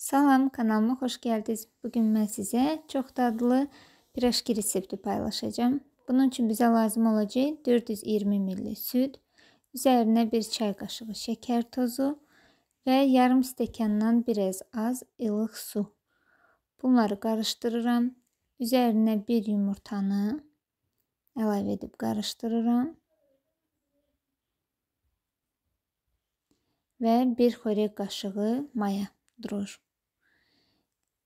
Salam, kanalıma xoş gəldiniz. Bugün mən sizə çox dadlı pirajki resepti paylaşacağım. Bunun üçün bizə lazım olacaq 420 ml süd, üzərinə 1 çay qaşığı şəkər tozu və yarım stəkandan biraz az ılıq su. Bunları qarışdırıram. Üzərinə 1 yumurtanı əlavə edib qarışdırıram. Və 1 xörək qaşığı maya durur.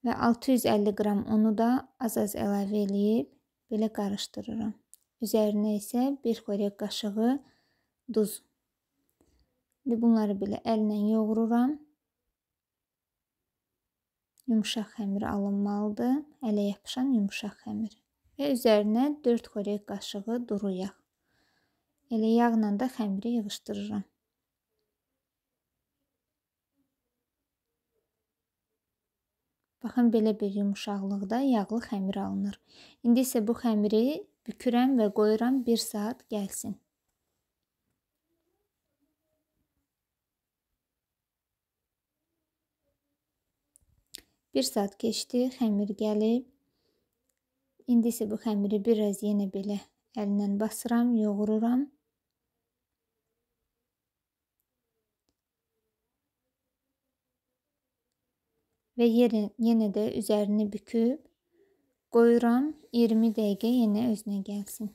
Və 650 qram unu da az-az əlavə edib belə qarışdırıram. Üzərinə isə 1 xörək qaşığı duz. Bunları belə əllə yoğururam. Yumşaq xəmir alınmalıdır. Ələ yapışan yumşaq xəmir. Və üzərinə 4 xörək qaşığı duru yağ. Elə yağla da xəmiri yığışdırıram. Baxın, belə bir yumuşaqlıqda yağlı xəmir alınır. İndi isə bu xəmiri bükürəm və qoyuram 1 saat gəlsin. Bir saat keçdi, xəmir gəlib. İndi isə bu xəmiri biraz yenə belə əllə basıram, yoğururam. Və yenə də üzərini büküb qoyuram 20 dəqiqə yenə özünə gəlsin.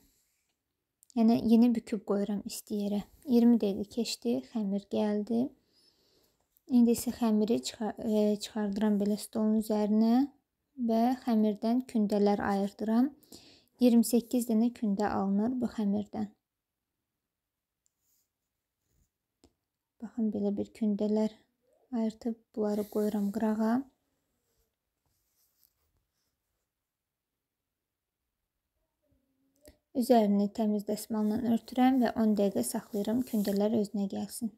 Yəni yeni büküb qoyuram isti yerə. 20 dəqiqə keçdi, xəmir gəldi. İndi isə xəmiri çıxardıram belə stolun üzərinə və xəmirdən kündələr ayırdıram. 28 dənə kündə alınır bu xəmirdən. Baxın, belə bir kündələr ayırtıb bunları qoyuram qırağa. Üzerini təmiz dəsmalla örtürəm və 10 dəqiqə saxlayıram kündələr özünə gəlsin.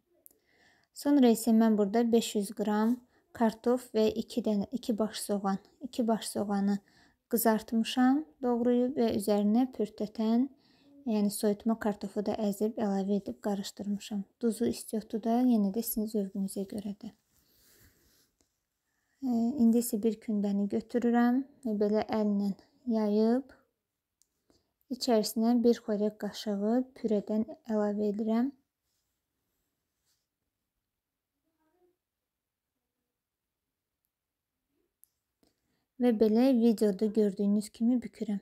Sonra isə mən burada 500 qram kartof və 2 baş soğan. 2 baş soğanı qızartmışam, doğrayıb və üzərinə pörtətən, yəni soyutma kartofu da əzib əlavə edib qarışdırmışam. Duzu istiyotu da yenə də sizin zövqünüzə görədir. İndi isə bir kündəni götürürəm və belə əllə yayıb İçərisinə 1 xörək qaşığı pürədən əlavə edirəm. Və belə videoda gördüyünüz kimi bükürəm.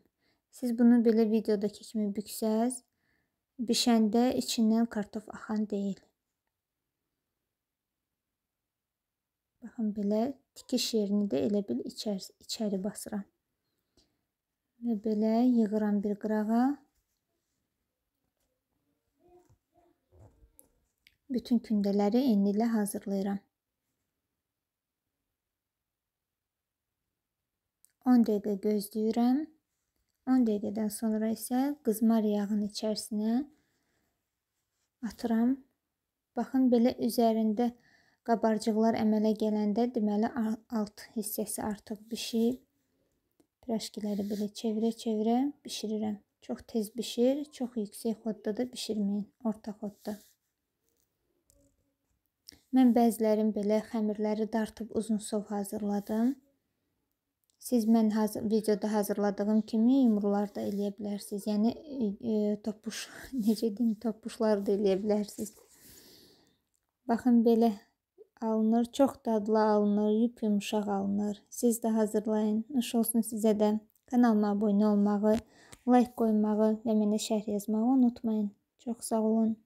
Siz bunu belə videodakı kimi büksəz, bişəndə içindən kartof axan deyil. Baxın, belə tikiş yerini də elə bil içəri basıram. Və belə yığıram bir qırağa. Bütün kündələri enli ilə hazırlayıram. 10 dəqiqə gözləyirəm. 10 dəqiqədən sonra isə qızmar yağın içərisinə atıram. Baxın, belə üzərində qabarcıqlar əmələ gələndə deməli alt hissəsi artıq bişib. Pirajkiləri belə çevirə-çevirə bişirirəm. Çox tez bişir, çox yüksək xodda da bişirməyin, orta xodda. Mən bəzilərin belə xəmirləri dartıb uzun sov hazırladım. Siz mən videoda hazırladığım kimi yumrular da eləyə bilərsiniz. Yəni topuş, necə deyim, topuşlar da eləyə bilərsiniz. Baxın, belə alınır, çox dadlı alınır, yumşaq alınır. Siz də hazırlayın, nuş olsun sizə də. Kanalıma abunə olmağı, like qoymağı və mənə şərh yazmağı unutmayın. Çox sağ olun.